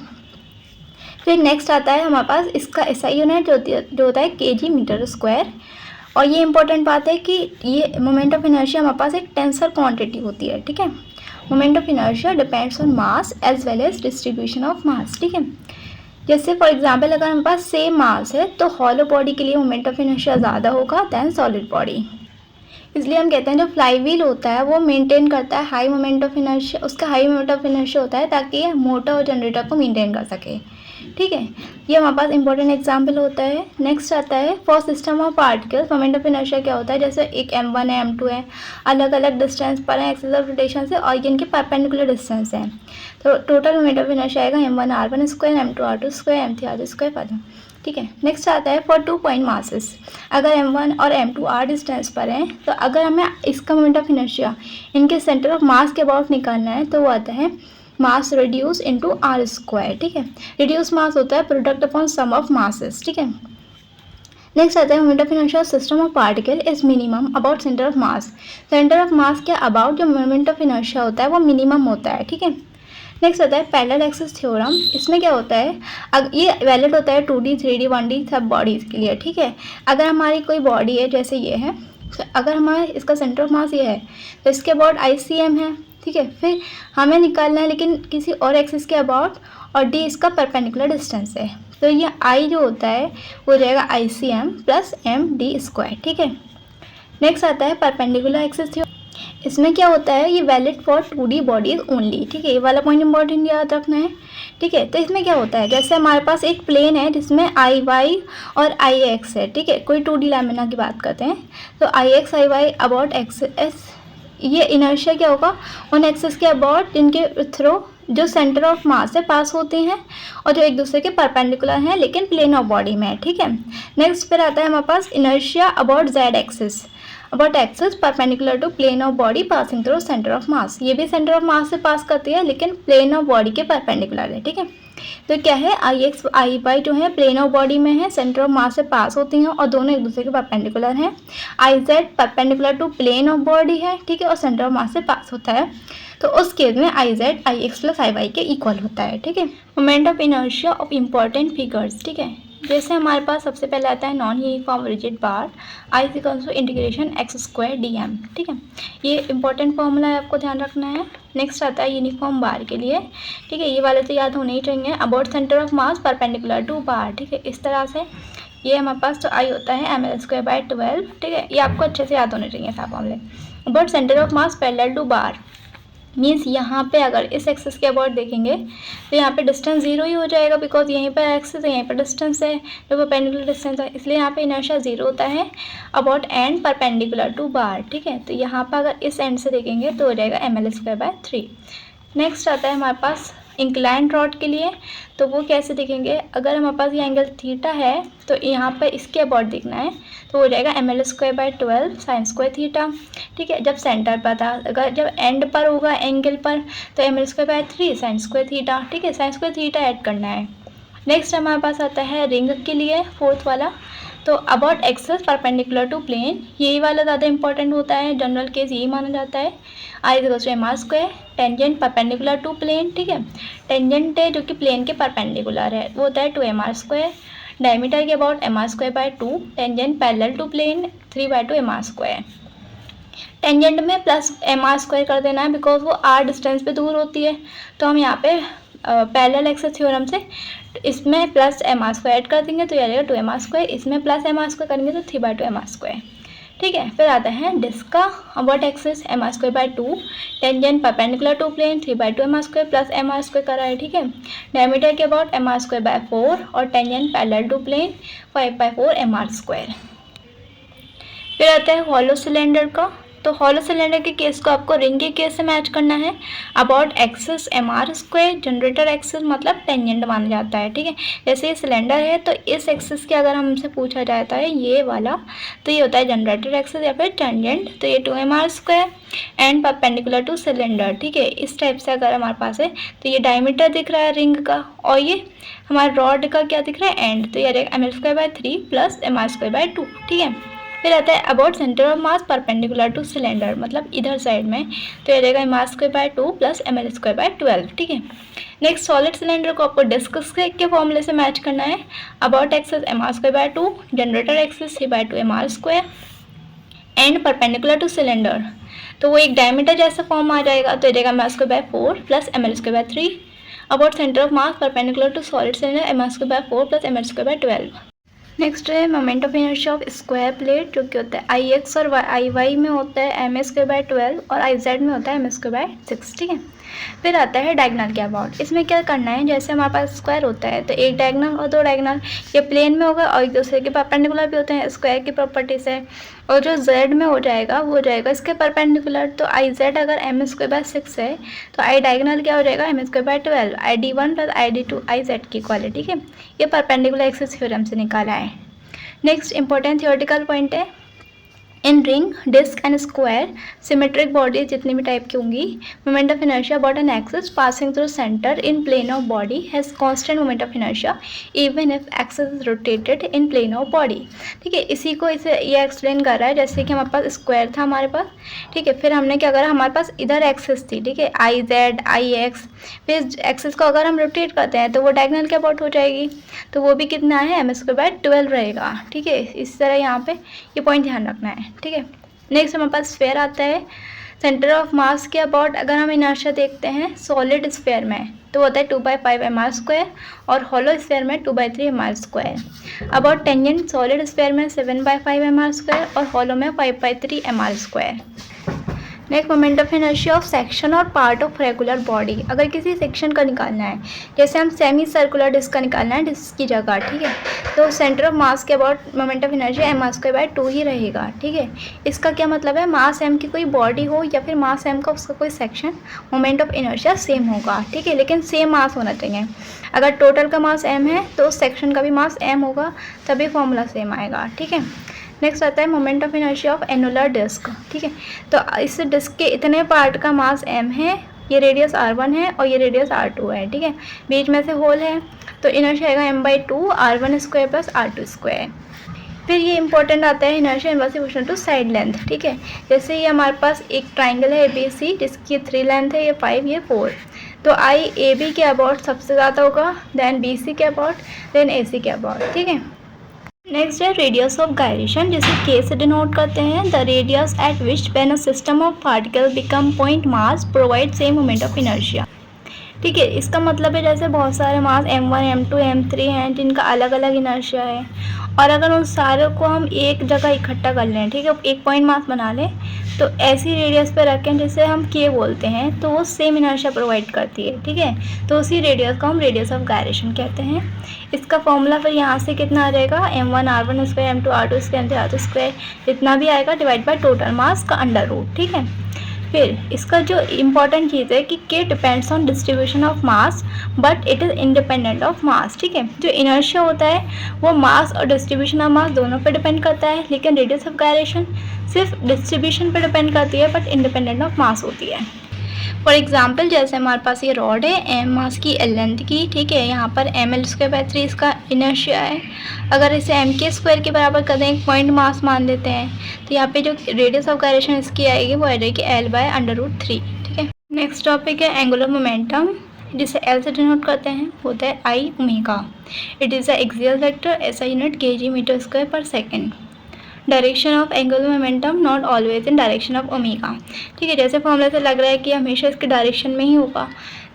फिर नेक्स्ट आता है हमारे पास इसका SI यूनिट जो होता है kg/m²। और ये इंपॉर्टेंट बात है कि ये मोमेंट ऑफ इनर्शिया हमारे पास एक टेंसर क्वांटिटी होती है, ठीक है। Moment of inertia depends on mass as well as distribution of mass, ठीक है। जैसे फॉर एग्जांपल अगर हमारे पास सेम मास है तो हॉलो बॉडी के लिए मोमेंट ऑफ इनर्शिया ज़्यादा होगा दैन सॉलिड बॉडी। इसलिए हम कहते हैं जो फ्लाई व्हील होता है वो मेंटेन करता है हाई मोमेंट ऑफ इनर्शिया, उसका हाई मोमेंट ऑफ इनर्शिया होता है ताकि ये मोटर और जनरेटर को मेंटेन कर सके। ठीक है, ये हमारे पास इंपॉर्टेंट एग्जाम्पल होता है। नेक्स्ट आता है for system of particles moment of inertia क्या होता है, जैसे एक m1 है m2 है, अलग अलग डिस्टेंस पर है एक्सिस ऑफ रोटेशन से और इनके परपेंडिकुलर डिस्टेंस है, तो टोटल मोमेंट ऑफ इनर्शिया आएगा m1 r1 square m2 r2 square m3 r3 square पता। ठीक है, नेक्स्ट आता है फॉर 2 पॉइंट मासेस, अगर m1 और m2 r डिस्टेंस पर हैं तो अगर हमें इसका मोमेंट ऑफ इनर्शिया इनके सेंटर ऑफ मास के अबाउट निकालना है तो वो आता है mass reduce into r square. ठीक है, रिड्यूस मास होता है product upon sum of masses. ठीक है, नेक्स्ट आता है moment of inertia system of particle is minimum about centre of mass, centre of mass के अबाउट जो मोमेंट ऑफ इनर्शिया होता है वो मिनिमम होता है। ठीक है, नेक्स्ट आता है पैरेलल एक्सिस थ्योरम, इसमें क्या होता है, ये वैलिड होता है 2D 3D 1D सब बॉडीज़ के लिए। ठीक है, अगर हमारी कोई बॉडी है जैसे ये है, तो अगर हमारा इसका सेंटर ऑफ मास ये है तो इसके अबाउट ICM है। ठीक है, फिर हमें निकालना है लेकिन किसी और एक्सिस के अबाउट, और D इसका परपेंडिकुलर डिस्टेंस है, तो ये I जो होता है वो रहेगा ICM प्लस MD स्क्वायर। ठीक है, नेक्स्ट आता है परपेंडिकुलर एक्सिस थ्योरम, इसमें क्या होता है, ये valid for 2D bodies only. ठीक है, ये वाला पॉइंट इंपॉर्टेंट याद रखना है। ठीक है, तो इसमें क्या होता है, जैसे हमारे पास एक प्लेन है जिसमें IY और IX है। ठीक है, कोई 2D लैमिना की बात करते हैं, तो IX IY अबाउट एक्सिस, ये इनर्शिया क्या होगा उन एक्सिस के अबाउट जिनके थ्रू जो सेंटर ऑफ मास से पास होते हैं और जो एक दूसरे के परपेंडिकुलर हैं लेकिन प्लेन ऑफ बॉडी में है। ठीक है, नेक्स्ट फिर आता है हमारे पास inertia about Z axis, about axis perpendicular to plane of body passing through centre of mass, ये भी सेंटर ऑफ मास से पास करती है लेकिन प्लेन ऑफ बॉडी के परपेंडिकुलर है। ठीक है, तो क्या है IX IY जो है प्लेन ऑफ बॉडी में है, सेंटर ऑफ मास से पास होती हैं और दोनों एक दूसरे के परपेंडिकुलर हैं। IZ perpendicular to plane of body है। ठीक है, और सेंटर ऑफ मास से पास होता है, तो उस केस में IZ IX प्लस IY के इक्वल होता है। ठीक है, moment of inertia of important figures. ठीक है, जैसे हमारे पास सबसे पहले आता है non uniform rigid bar, I equals to integration x square dm। ठीक है, ये इंपॉर्टेंट फॉर्मूला है, आपको ध्यान रखना है। नेक्स्ट आता है यूनिफॉर्म बार के लिए। ठीक है, ये वाले तो याद होने ही चाहिए, about centre of mass perpendicular to bar. ठीक है, इस तरह से ये हमारे पास तो I होता है mL²/12। ठीक है, ये आपको अच्छे से याद होने चाहिए सारे फॉर्मूले। About centre of mass parallel to bar means यहाँ पे अगर इस एक्सिस के अबाउट देखेंगे तो यहाँ पे डिस्टेंस 0 ही हो जाएगा, बिकॉज यहीं पर एक्सिस है, यहीं पर डिस्टेंस है, जो परपेंडिकुलर डिस्टेंस है, इसलिए यहाँ पे इनर्शिया 0 होता है about and perpendicular to bar. ठीक है, तो यहाँ पर अगर इस एंड से देखेंगे तो हो जाएगा mL²/3। नेक्स्ट आता है हमारे पास इंक्लाइंड रॉड के लिए, तो वो कैसे दिखेंगे, अगर हमारे पास ये एंगल थीटा है तो यहाँ पर इसके अबाउट देखना है तो हो जाएगा mL²/12 साइन स्क्वायर थीटा। ठीक है, जब सेंटर पर था, अगर जब एंड पर होगा एंगल पर तो mL²/3 साइन स्क्वायर थीटा। ठीक है, साइन स्क्वायर थीटा ऐड करना है। नेक्स्ट हमारे पास आता है रिंग के लिए फोर्थ वाला, तो about axis perpendicular to plane, यही वाला ज़्यादा इंपॉर्टेंट होता है, जनरल केस यही माना जाता है। I equals to mr², tangent perpendicular to plane. ठीक है, टेंजेंट है जो कि प्लेन के परपेंडिकुलर है वो होता है 2mr², डायमीटर के about mr²/2, tangent parallel to plane 3/2 mr²। Tangent में प्लस mr² कर देना है बिकॉज वो r डिस्टेंस पे दूर होती है, तो हम यहाँ पे पैरेलल एक्सिस थ्योरम से इसमें प्लस mr² ऐड कर देंगे तो ये आएगा 2mr², इसमें प्लस mr² करेंगे तो 3/2 mr²। ठीक है, फिर आता है डिस्क का about axis mr²/2, tangent perpendicular to plane 3/2 mr² plus mr² करा है। ठीक है, डायमीटर के अबाउट mr²/4 और tangent parallel to plane 5/4 mr²। फिर आता है हॉलो सिलेंडर का, तो हॉलो सिलेंडर के केस को आपको रिंग के केस से मैच करना है। About axis mr², generator axis मतलब टेंजेंट माना जाता है। ठीक है, जैसे ये सिलेंडर है तो इस एक्सिस के अगर हमसे पूछा जाता है ये वाला तो ये होता है जनरेटर एक्सिस या फिर टेंजेंट, तो ये 2mr² and perpendicular two cylinder. ठीक है, इस टाइप से अगर हमारे पास है तो ये डायमीटर दिख रहा है रिंग का और ये हमारे रॉड का क्या दिख रहा है एंड, तो ये रहेगा mL²/3 प्लस mr²/2। ठीक है, फिर आता है about centre of mass perpendicular two cylinder मतलब इधर साइड में, तो ये रहेगा mr²/2 प्लस mL²/12। ठीक है, नेक्स्ट सॉलिड सिलेंडर को आपको डिस्क के फॉर्मूले से मैच करना है। About axis mr²/2, generator axis 3/2 mr² and perpendicular two cylinder, तो वो एक डायमीटर जैसा फॉर्म आ जाएगा, तो ये रहेगा mr²/4 plus mL²/3। About centre of mass perpendicular to solid cylinder mr²/4 plus mL²/12। Next है moment of inertia of square plate, जो कि होता है आई एक्स और आई वाई में होता है एम स्क्वायर बाय 12 और आई जेड में होता है एम स्क्वायर बाय 6, ठीक है। फिर आता है डायगोनल के अबाउट। इसमें क्या करना है, जैसे हमारे पास स्क्वायर होता है तो एक डायगोनल और दो डायगोनल ये प्लेन में होगा और एक दूसरे के परपेंडिकुलर भी होते हैं स्क्वायर की प्रॉपर्टी से। और जो जेड में हो जाएगा वो हो जाएगा इसके परपेंडिकुलर। तो आई जेड अगर एम स्क्वायर बाय 6 है तो आई डायगोनल क्या हो जाएगा M square by 12, I D 1 plus I D 2 I Z की इक्वालिटी, ठीक है। ये परपेंडिकुलर एक्सिस थ्योरम से निकाला है। नेक्स्ट इंपॉर्टेंट थियोरेटिकल पॉइंट है, in ring disc and square symmetric body जितनी भी टाइप की होंगी, moment of inertia about an axis passing through centre in plane of body has constant moment of inertia even if axis is rotated in plane of body, ठीक है। इसी को इसे ये एक्सप्लेन कर रहा है, जैसे कि हमारे पास स्क्वायर था हमारे पास, ठीक है। फिर हमने क्या करा, हमारे पास इधर एक्सिस थी, ठीक है, आई जेड आई एक्स। फिर एक्सिस को अगर हम रोटेट करते हैं तो वो डायगोनल के अबाउट हो जाएगी, तो वो भी कितना है एम स्क्वायर बाय 12 रहेगा, ठीक है। इस तरह यहाँ पे ये पॉइंट ध्यान रखना है, ठीक है। नेक्स्ट हमारे पास स्फीयर आता है, सेंटर ऑफ मास के अबाउट अगर हम इनर्शिया देखते हैं सॉलिड स्फीयर में तो होता है 2/5 mr² और हॉलो स्फीयर में 2/3 mr²। About tangent solid sphere में 7/5 mr² और हॉलो में 5/3 mr²। Next moment of inertia of section और पार्ट ऑफ रेगुलर बॉडी, अगर किसी सेक्शन का निकालना है, जैसे हम सेमी सर्कुलर डिस्क का निकालना है डिस्क की जगह, ठीक है, तो सेंटर ऑफ मास के about moment of inertia mr² by 2 ही रहेगा, ठीक है। इसका क्या मतलब है, मास m की कोई बॉडी हो या फिर मास m का उसका कोई section, moment of inertia same होगा, ठीक है, लेकिन सेम मास होना चाहिए। अगर टोटल का मास m है तो उस सेक्शन का भी मास m होगा, तभी फॉर्मूला सेम आएगा, ठीक है। नेक्स्ट आता है moment of inertia of annular disc, ठीक है। तो इस डिस्क के इतने पार्ट का मास m है, ये रेडियस r1 है और ये रेडियस r2 है, ठीक है, बीच में से होल है, तो इनर्शिया आएगा m/2 r1² प्लस r2²। फिर ये इंपॉर्टेंट आता है inertia inversely proportional to side length, ठीक है। जैसे ये हमारे पास एक ट्राइंगल है ABC जिसकी 3 लेंथ है, ये 5 ये 4, तो आई AB के अबाउट सबसे ज़्यादा होगा, देन BC के अबाउट, देन AC के अबाउट, ठीक है। नेक्स्ट है रेडियस ऑफ गायरेशन, जिसे K से डिनोट करते हैं, the radius eight which when a system of particle become point mass provide same moment of inertia, ठीक है। इसका मतलब है जैसे बहुत सारे मास m1 m2 m3 हैं जिनका अलग अलग इनर्शिया है, और अगर उन सारे को हम एक जगह इकट्ठा कर लें, ठीक है, एक पॉइंट मास बना लें, तो ऐसी रेडियस पे रखें जिसे हम K बोलते हैं, तो वो सेम इनर्शिया प्रोवाइड करती है, ठीक है। तो उसी रेडियस को हम रेडियस ऑफ गायरेशन कहते हैं। इसका फॉर्मूला फिर यहाँ से कितना आ जाएगा, m1 r1² m2 r2² m3 r2² जितना भी आएगा डिवाइड बाय टोटल मास का अंडर रूट, ठीक है। फिर इसका जो इम्पॉर्टेंट चीज़ है कि K depends on distribution of mass but it is independent of mass, ठीक है। जो इनर्शिया होता है वो मास और डिस्ट्रीब्यूशन ऑफ मास दोनों पे डिपेंड करता है, लेकिन रेडियस ऑफ गायरेशन सिर्फ डिस्ट्रीब्यूशन पे डिपेंड करती है बट इंडिपेंडेंट ऑफ मास होती है। फॉर एग्जाम्पल जैसे हमारे पास ये रॉड है m मास की l लेंथ की, ठीक है, यहाँ पर ml² 3 इसका इनर्शिया है। अगर इसे m² के बराबर कर दें, एक पॉइंट मास मान लेते हैं, तो यहाँ पे जो रेडियस ऑफ गायरेशन इसकी आएगी वो आ जाएगी l/√3, ठीक है। नेक्स्ट टॉपिक है एंगुलर मोमेंटम, जिसे L से डिनोट करते हैं, होता है I omega. It is a axial vector, ऐसा यूनिट kg/m²/सेकेंड। Direction of angular momentum not always in direction of omega, ठीक है। जैसे फॉर्मूला से लग रहा है कि हमेशा इसके डायरेक्शन में ही होगा,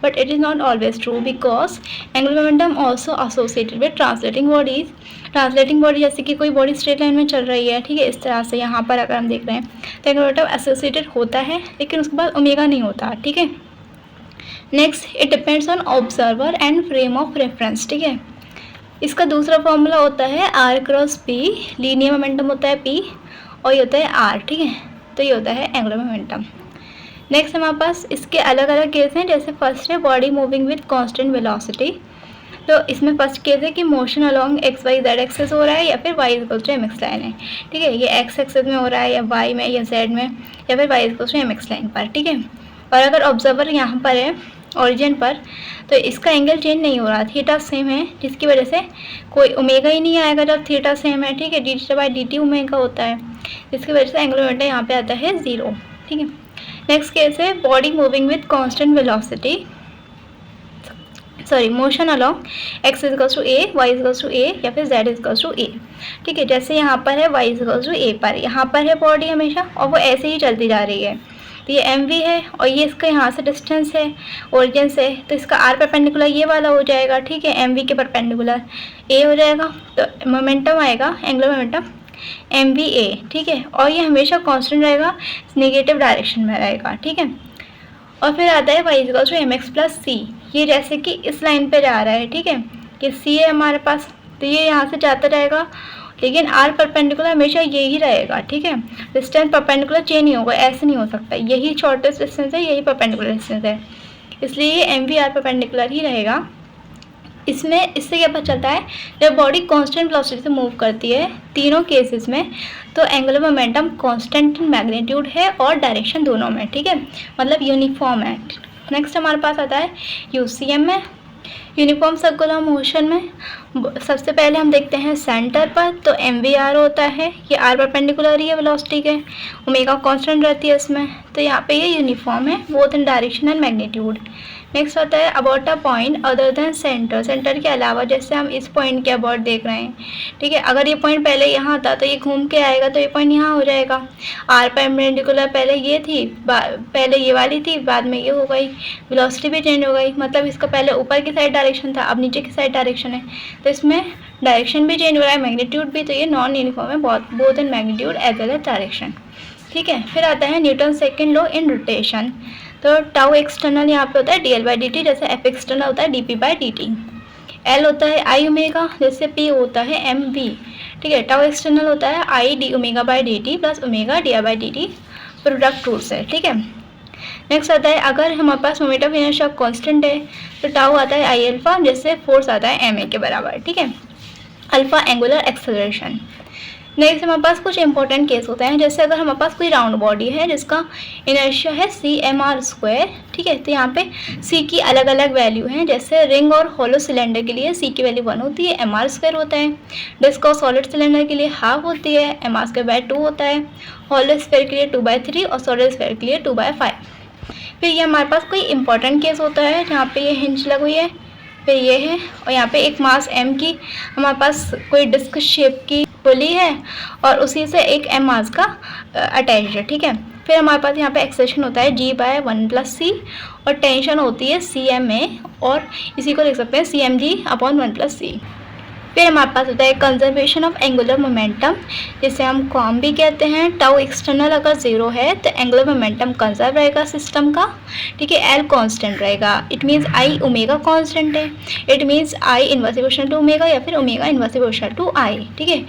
but it is not always true because angular momentum also associated with translating bodies. Translating body जैसे कि कोई बॉडी स्ट्रेट लाइन में चल रही है, ठीक है, इस तरह से यहाँ पर अगर हम देख रहे हैं तो एंगुलर मोमेंटम एसोसिएटेड होता है, लेकिन उसके बाद ओमेगा नहीं होता, ठीक है। Next it depends on observer and frame of reference, ठीक है। इसका दूसरा फॉर्मूला होता है r×p, लीनियर मोमेंटम होता है p और ये होता है r, ठीक है। तो ये होता है एंगुलर मोमेंटम। नेक्स्ट हमारे पास इसके अलग अलग केस हैं, जैसे फर्स्ट है body moving with constant velocity. तो इसमें फर्स्ट केस है कि मोशन अलोंग XYZ एक्सेस हो रहा है या फिर y=mx लाइन है, ठीक है, ये x एक्सेस में हो रहा है या y में या z में या फिर y=mx लाइन पर, ठीक है। और अगर ऑब्जर्वर यहाँ पर है ओरिजिन पर, तो इसका एंगल चेंज नहीं हो रहा, थीटा सेम है, जिसकी वजह से कोई ओमेगा ही नहीं आएगा जब थीटा सेम है, ठीक है, dt/dt ओमेगा होता है, जिसकी वजह से एंगुलर मोमेंटम यहाँ पे आता है 0, ठीक है। नेक्स्ट केस है body moving with constant velocity, motion along x=a, y=a या फिर z=a, ठीक है। जैसे यहाँ पर है y=a पर, यहाँ पर है बॉडी हमेशा और वो ऐसे ही चलती जा रही है, तो ये एम वी है और ये इसका यहाँ से डिस्टेंस है ओरिजिन से, तो इसका आर परपेंडिकुलर ये वाला हो जाएगा, ठीक है, एम वी के परपेंडिकुलर ए हो जाएगा। तो मोमेंटम आएगा, angular momentum M V A, ठीक है, और ये हमेशा कांस्टेंट रहेगा, नेगेटिव डायरेक्शन में रहेगा, ठीक है। और फिर आता है y equals to m x plus c, ये जैसे कि इस लाइन पे जा रहा है, ठीक है, कि सी है हमारे पास, तो ये यहाँ से जाता रहेगा, लेकिन आर परपेंडिकुलर हमेशा यही रहेगा, ठीक है, डिस्टेंस परपेंडिकुलर चेंज नहीं होगा, ऐसे नहीं हो सकता, यही शॉर्टेस्ट डिस्टेंस है, यही परपेंडिकुलर डिस्टेंस है, इसलिए ये एम वी आर परपेंडिकुलर ही रहेगा। इसमें इससे क्या पता चलता है, जब बॉडी कांस्टेंट वेलोसिटी से मूव करती है तीनों केसेस में, तो angular momentum constant in magnitude है और डायरेक्शन दोनों में, ठीक है, मतलब यूनिफॉर्म है। नेक्स्ट हमारे पास आता है यूसीएम में, यूनिफॉर्म सर्कुलर मोशन में सबसे पहले हम देखते हैं सेंटर पर, तो एम वी आर होता है, ये आर परपेंडिकुलर ही है वेलोसिटी के, ओमेगा कांस्टेंट रहती है इसमें, तो यहाँ पे ये यूनिफॉर्म है both in direction and magnitude. Next आता है about a point other than centre, centre के अलावा, जैसे हम इस पॉइंट के अबाउट देख रहे हैं, ठीक है, अगर ये पॉइंट पहले यहाँ था तो ये घूम के आएगा, तो ये पॉइंट यहाँ हो जाएगा। आर परपेंडिकुलर पहले ये थी, पहले ये वाली थी, बाद में ये हो गई, वेलोसिटी भी चेंज हो गई, मतलब इसका पहले ऊपर की साइड डायरेक्शन था, अब नीचे की साइड डायरेक्शन है, तो इसमें डायरेक्शन भी चेंज हो रहा है, मैग्नीट्यूड भी, तो ये नॉन यूनिफॉर्म है both in magnitude as well as direction, ठीक है। फिर आता है Newton second law in rotation, तो टाउ एक्सटर्नल यहाँ पे होता है D L by D T, जैसे एफ एक्सटर्नल होता है D P by D T, L होता है आई ओमेगा, जैसे पी होता है एम वी, ठीक है, टाउ एक्सटर्नल होता है I D omega by D T plus omega D R by D T product rule से, ठीक है। नेक्स्ट आता है अगर हमारे पास मोमेंट ऑफ इनर्शिया कांस्टेंट है तो टाउ आता है आई अल्फा, जैसे फोर्स आता है एम ए के बराबर, ठीक है, अल्फा एंगुलर एक्सेलरेशन। नेक्स्ट हमारे पास कुछ इंपॉर्टेंट केस होते हैं, जैसे अगर हमारे पास कोई राउंड बॉडी है जिसका इनर्शिया है सी एम आर स्क्वायर, ठीक है, तो यहाँ पे सी की अलग अलग वैल्यू हैं, जैसे रिंग और हॉलो सिलेंडर के लिए सी की वैल्यू 1 होती है, एम आर स्क्वायर होता है, डिस्क और सॉलिड सिलेंडर के लिए हाफ होती है, एम आर स्क्वायर बाय 2 होता है, हॉलो स्फीयर के लिए 2/3 और सॉलिड स्फीयर के लिए 2/5। फिर ये हमारे पास कोई इंपॉर्टेंट केस होता है जहाँ पे ये हिंज लगी हुई है, फिर ये है, और यहाँ पे एक मास m की हमारे पास कोई डिस्क शेप की पुली है और उसी से एक m मास का अटैच है, ठीक है। फिर हमारे पास यहाँ पे एक्सेशन होता है g बाय 1 प्लस सी और टेंशन होती है सी एम ए, और इसी को लिख सकते हैं C M G upon 1 plus C. फिर हमारे पास होता है कंजर्वेशन ऑफ एंगुलर मोमेंटम, जिसे हम कॉम भी कहते हैं। टाउ एक्सटर्नल अगर 0 है तो एंगुलर मोमेंटम कंजर्व रहेगा सिस्टम का, ठीक है, एल कांस्टेंट रहेगा, it means I omega constant है, it means I inverse proportional to omega या फिर omega inverse proportional to I, ठीक है।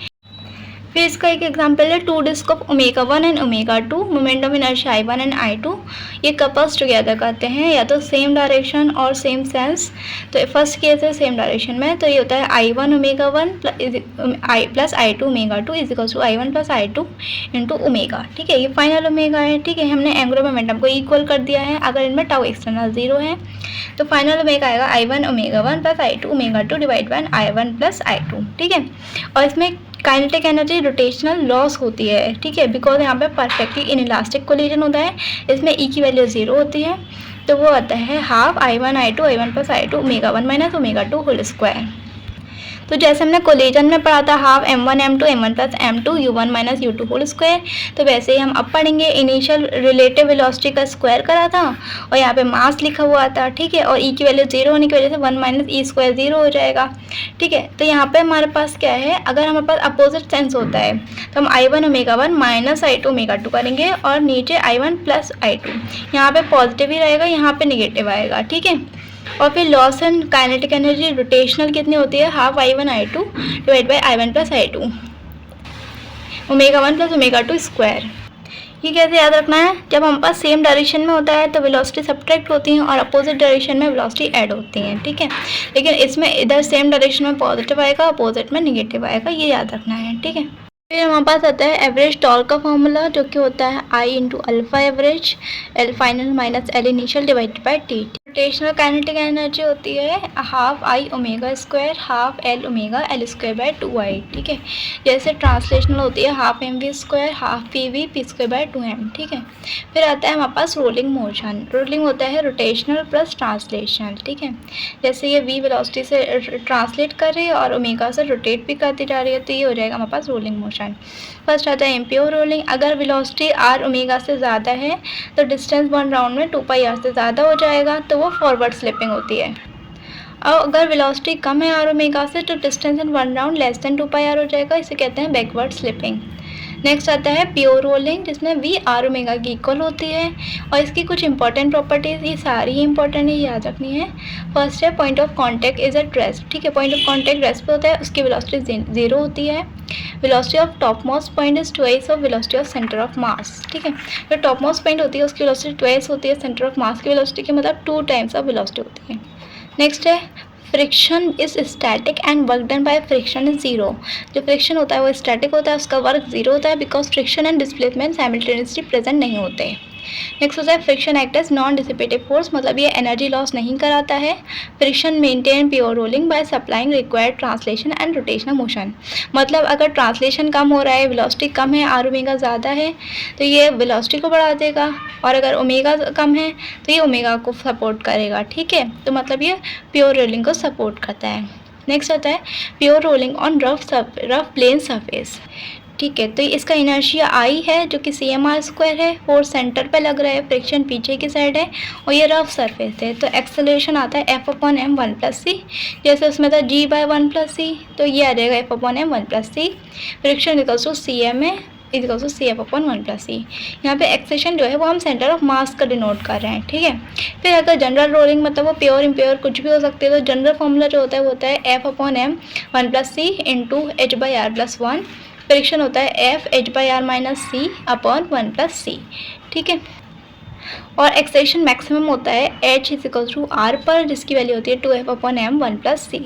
फिर इसका एक एग्जांपल है 2 disc of omega 1 and omega 2, moment of inertia I1 and I2, ये कपल्स टुगेदर करते हैं या तो सेम डायरेक्शन और सेम सेंस। तो फर्स्ट केस है सेम डायरेक्शन में, तो ये होता है I1 omega 1 plus I2 omega 2 is equal to I1 plus I2 into omega, ठीक है, ये फाइनल ओमेगा है, ठीक है, हमने एंगुलर मोमेंटम को इक्वल कर दिया है। अगर इनमें टाउ एक्सटर्नल 0 है तो फाइनल ओमेगा आएगा I1 omega 1 plus I2 omega 2 divide by I1 plus I2, ठीक है। और इसमें काइनेटिक एनर्जी रोटेशनल लॉस होती है, ठीक है, बिकॉज यहाँ पे परफेक्टली इनइलास्टिक कोलिजन होता है, इसमें ई की वैल्यू 0 होती है, तो वो आता है half I1 I2 I1 plus I2 omega 1 minus omega 2 whole square. तो जैसे हमने कोलिजन में पढ़ा था half m1 m2 m1 plus m2 u1 minus u2 whole square, तो वैसे ही हम अब पढ़ेंगे इनिशियल रिलेटिव वेलोसिटी का स्क्वायर करा था और यहाँ पे मास लिखा हुआ था, ठीक है, और e की वैल्यू 0 होने की वजह से 1 माइनस ई स्क्वायर 0 हो जाएगा, ठीक है। तो यहाँ पे हमारे पास क्या है, अगर हमारे पास अपोजिट सेंस होता है तो हम I1 omega 1 minus I2 omega 2 करेंगे और नीचे I1 प्लस I2, यहाँ पे पॉजिटिव ही रहेगा, यहाँ पे निगेटिव आएगा, ठीक है। और फिर loss and kinetic energy rotational कितनी होती है, half I1 I2 divide by I1 plus I2 omega 1 plus omega 2 square. ये कैसे याद रखना है, जब हमारे पास सेम डायरेक्शन में होता है तो वेलोसिटी सब्ट्रैक्ट होती हैं और अपोजिट डायरेक्शन में वेलोसिटी ऐड होती हैं, ठीक है, लेकिन इसमें इधर सेम डायरेक्शन में पॉजिटिव आएगा, अपोजिट में निगेटिव आएगा, ये याद रखना है, ठीक है। फिर हमारे पास आता है एवरेज टॉर्क का फॉर्मूला, जो कि होता है I into alpha average L final minus L initial divided by T. Rotational kinetic energy होती है half I omega square half L omega L square by 2 I, ठीक है। जैसे ट्रांसलेशनल होती है half M V square half P V P square by 2m, ठीक है। फिर आता है हमारे पास रोलिंग मोशन। रोलिंग होता है रोटेशनल प्लस ट्रांसलेशनल, ठीक है। जैसे ये वी वेलोसिटी से ट्रांसलेट कर रही है और ओमेगा से रोटेट भी करती जा रही है, तो ये हो जाएगा हमारे पास रोलिंग मोशन। फर्स्ट आता है इम्प्योर रोलिंग। अगर वेलोसिटी आर ओमेगा से ज़्यादा है तो डिस्टेंस 1 राउंड में 2πr से ज़्यादा हो जाएगा, तो वो फॉरवर्ड स्लिपिंग होती है। और अगर वेलोसिटी कम है आर ओमेगा से तो distance in 1 round less than 2πr हो जाएगा, इसे कहते हैं बैकवर्ड स्लिपिंग। नेक्स्ट आता है प्योर रोलिंग, जिसमें वी आर ओमेगा की इक्वल होती है और इसकी कुछ इंपॉर्टेंट प्रॉपर्टीज़, ये सारी ही इंपॉर्टेंट है, याद रखनी है। फर्स्ट है point of contact is at rest, ठीक है। पॉइंट ऑफ कांटेक्ट रेस्ट पे होता है, उसकी वेलोसिटी 0 होती है। Velocity of top most point is twice of velocity of centre of mass, ठीक है। जो टॉप मोस्ट पॉइंट होती है उसकी वेलोसिटी ट्वाइस होती है सेंटर ऑफ मास की वेलोसिटी की, मतलब 2 टाइम्स ऑफ वेलोसिटी होती है। नेक्स्ट है friction is static and work done by friction is 0। जो फ्रिक्शन होता है वो स्टैटिक होता है, उसका वर्क 0 होता है because friction and displacement simultaneously present नहीं होते। नेक्स्ट होता है friction act as non dissipative force, मतलब ये एनर्जी लॉस नहीं कराता है। Friction maintain pure rolling by supplying required translation and rotational motion, मतलब अगर ट्रांसलेशन कम हो रहा है, वेलोसिटी कम है, आर ओमेगा ज़्यादा है तो ये वेलोसिटी को बढ़ा देगा, और अगर ओमेगा कम है तो ये ओमेगा को सपोर्ट करेगा, ठीक है। तो मतलब ये प्योर रोलिंग को सपोर्ट करता है। नेक्स्ट आता है pure rolling on rough plane surface, ठीक है। तो इसका इनर्शिया आई है जो कि CMR² है, फोर्स सेंटर पे लग रहा है, फ्रिक्शन पीछे की साइड है और ये रफ सरफेस है, तो एक्सेलरेशन आता है F/m 1+c। जैसे उसमें था g/1+c, तो ये आ जाएगा F/m 1+c। Friction equals to CMA equals to CF/1+c। यहाँ पे एक्सेशन जो है वो हम सेंटर ऑफ मास का डिनोट कर रहे हैं, ठीक है। फिर अगर जनरल रोलिंग, मतलब वो प्योर इम्प्योर कुछ भी हो सकती है, तो जनरल फॉर्मूला जो होता है वो होता है F/m 1+c into h/r+1। Friction होता है F/h/r-c/1+c, ठीक है। और एक्सेलेरेशन मैक्सिमम होता है h=r पर, जिसकी वैल्यू होती है 2F/m 1+c,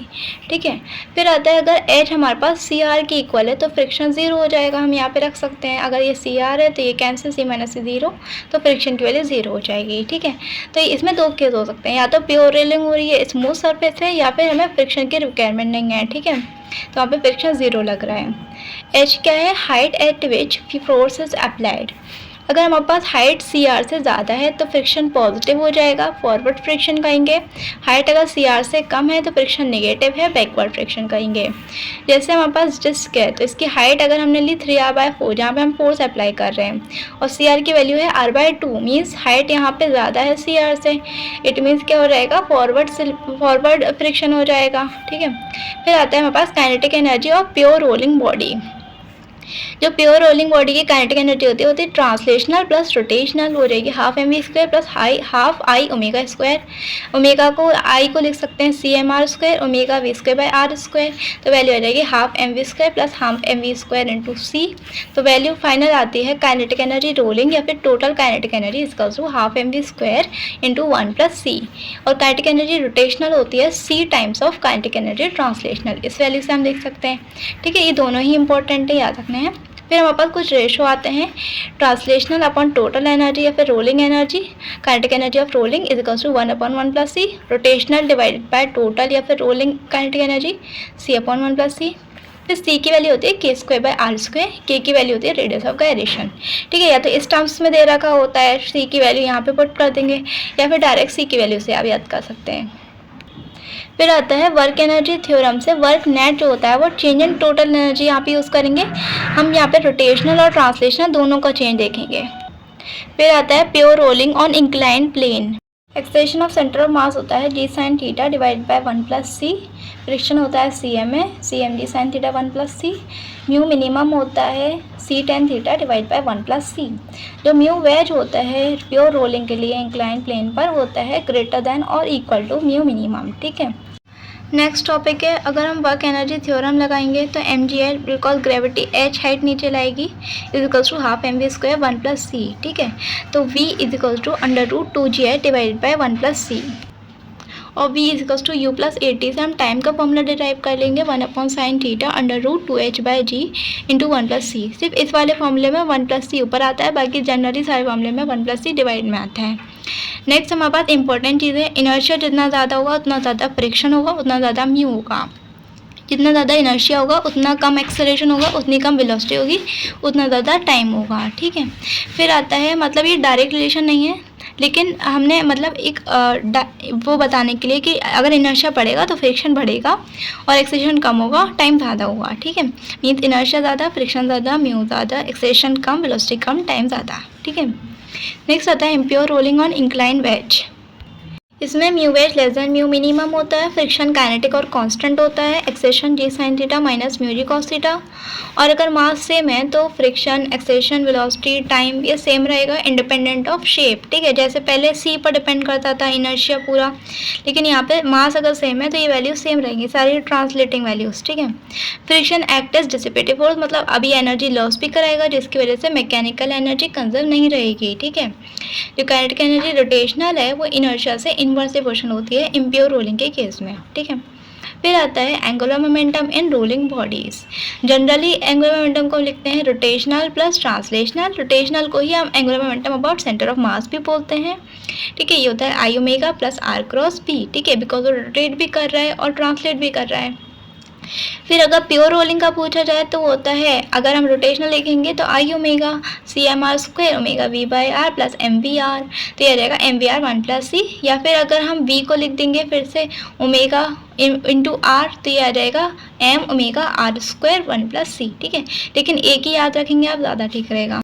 ठीक है। फिर आता है अगर h हमारे पास CR की इक्वल है तो फ्रिक्शन 0 हो जाएगा, हम यहाँ पे रख सकते हैं। अगर ये CR है तो ये कैंसिल, C - C 0, तो फ्रिक्शन की वैल्यू 0 हो जाएगी, ठीक है। तो इसमें 2 केस हो सकते हैं, या तो प्योर रोलिंग हो रही है, स्मूथ सरफेस है, या फिर हमें फ्रिक्शन की रिक्वायरमेंट नहीं है, ठीक है। तो यहाँ पे फ्रिक्शन 0 लग रहा है। h क्या है? Height eight which force is applied. अगर हमारे पास हाइट CR से ज़्यादा है तो फ्रिक्शन पॉजिटिव हो जाएगा, फॉरवर्ड फ्रिक्शन कहेंगे। हाइट अगर CR से कम है तो फ्रिक्शन नेगेटिव है, बैकवर्ड फ्रिक्शन कहेंगे। जैसे हमारे पास डिस्क है तो इसकी हाइट अगर हमने ली 3r/4, जहाँ पे हम फोर्स अप्लाई कर रहे हैं, और CR की वैल्यू है r/2, मीन्स हाइट यहाँ पे ज़्यादा है CR से, इट मीन्स क्या हो जाएगा? फॉरवर्ड फ्रिक्शन हो जाएगा, ठीक है। फिर आता है हमारे पास kinetic energy of pure rolling body. जो प्योर रोलिंग बॉडी की काइनेटिक एनर्जी होती है ट्रांसलेशनल प्लस रोटेशनल, हो जाएगी half mv² plus half I omega square. Omega को आई को लिख सकते हैं CMR², ओमेगा v²/r², तो वैल्यू आ जाएगी half mv² plus half mv² into c। तो वैल्यू फाइनल आती है काइनेटिक एनर्जी रोलिंग या फिर total kinetic energy equals to half mv² into 1+c। और काइनेटिक एनर्जी रोटेशनल होती है c times of kinetic energy translational, इस वैल्यू से हम देख सकते हैं, ठीक है। ये दोनों ही इंपॉर्टेंट है, याद रखने हैं। फिर हमारे पास कुछ रेशो आते हैं, ट्रांसलेशनल अपॉन टोटल एनर्जी या फिर rolling energy. Kinetic energy of rolling is equals to 1/1+c। Rotational divided by total या फिर रोलिंग काइनेटिक एनर्जी C/1+c। फिर C की वैल्यू होती है k²/r², K की वैल्यू होती है रेडियस ऑफ गायरेशन, ठीक है। या तो इस टर्म्स में दे रखा होता है, C की वैल्यू यहाँ पे पुट कर देंगे, या फिर डायरेक्ट C की वैल्यू से आप याद कर सकते हैं। फिर आता है वर्क एनर्जी थ्योरम से वर्क नेट जो होता है वो चेंज इन टोटल एनर्जी यहाँ पे यूज़ करेंगे हम। यहाँ पे रोटेशनल और ट्रांसलेशनल दोनों का चेंज देखेंगे। फिर आता है pure rolling on inclined plane. Acceleration of centre of mass होता है g sin theta divide by 1+c। Friction होता है CMA CMg sin theta 1+c। Mu minimum होता है c tan theta divide by 1+c। जो म्यू वेज होता है pure rolling के लिए इंक्लाइंड प्लेन पर होता है ग्रेटर देन और इक्वल टू म्यू मिनिमम, ठीक है। नेक्स्ट टॉपिक है, अगर हम वर्क एनर्जी थ्योरम लगाएंगे तो mgh because gravity h height नीचे लाएगी is equals to half mv² 1+c, ठीक है। तो v is equals to √2gh divided by 1+c, और v is equals to u plus 80 से हम टाइम का फॉर्मूला डिराइव कर लेंगे 1/sin theta √2h/g into 1+c। सिर्फ इस वाले फॉर्मूले में 1+c ऊपर आता है, बाकी जनरली सारे फॉर्मूले में 1+c डिवाइड में आता है। नेक्स्ट हमारे पास इंपॉर्टेंट चीज़ है, इनर्शिया जितना ज़्यादा होगा उतना ज़्यादा फ्रिक्शन होगा, उतना ज़्यादा म्यू होगा। जितना ज़्यादा इनर्शिया होगा उतना कम एक्सेलरेशन होगा, उतनी कम वेलोसिटी होगी, उतना ज़्यादा टाइम होगा, ठीक है। फिर आता है, मतलब ये डायरेक्ट रिलेशन नहीं है, लेकिन हमने मतलब एक वो बताने के लिए कि अगर इनर्शिया बढ़ेगा तो फ्रिक्शन बढ़ेगा और एक्सेलरेशन कम होगा, टाइम ज़्यादा होगा, ठीक है। मीन्स इनर्शिया ज़्यादा, फ्रिक्शन ज़्यादा, म्यू ज़्यादा, एक्सेलरेशन कम, वेलोसिटी कम, टाइम ज़्यादा, ठीक है। नेक्स्ट आता है impure rolling on incline wedge. इसमें mu wedge less than mu minimum होता है, फ्रिक्शन काइनेटिक और कांस्टेंट होता है, acceleration g sine theta minus mu g cos theta. और अगर मास सेम है तो फ्रिक्शन, एक्सेशन, वेलोसिटी, टाइम ये सेम रहेगा इंडिपेंडेंट ऑफ शेप, ठीक है। जैसे पहले सी पर डिपेंड करता था इनर्शिया पूरा, लेकिन यहाँ पे मास अगर सेम है तो ये वैल्यूज सेम रहेंगी, सारी ट्रांसलेटिंग वैल्यूज, ठीक है। Friction act as dissipative force, मतलब अभी एनर्जी लॉस भी कराएगा जिसकी वजह से मैकेनिकल एनर्जी कंजर्व नहीं रहेगी, ठीक है। जो काइनेटिक एनर्जी रोटेशनल है वो इनर्शिया से इनवर्स प्रोपोर्शनल होती है इम्प्योर रोलिंग के केस में, ठीक है। फिर आता है angular momentum in rolling bodies. Generally angular momentum को लिखते हैं रोटेशनल प्लस ट्रांसलेशनल। रोटेशनल को ही हम angular momentum about centre of mass भी बोलते हैं, ठीक है। ये होता है I omega plus R cross P, ठीक है, बिकॉज वो रोटेट भी कर रहा है और ट्रांसलेट भी कर रहा है। फिर अगर प्योर रोलिंग का पूछा जाए तो होता है, अगर हम रोटेशनल लिखेंगे तो I omega C M R square omega V by R plus M V R, तो यह रहेगा M V R one plus C. या फिर अगर हम वी को लिख देंगे फिर से ओमेगा इंटू आर, तो यह रहेगा M omega R square one plus C, ठीक है। लेकिन एक ही याद रखेंगे आप, ज़्यादा ठीक रहेगा।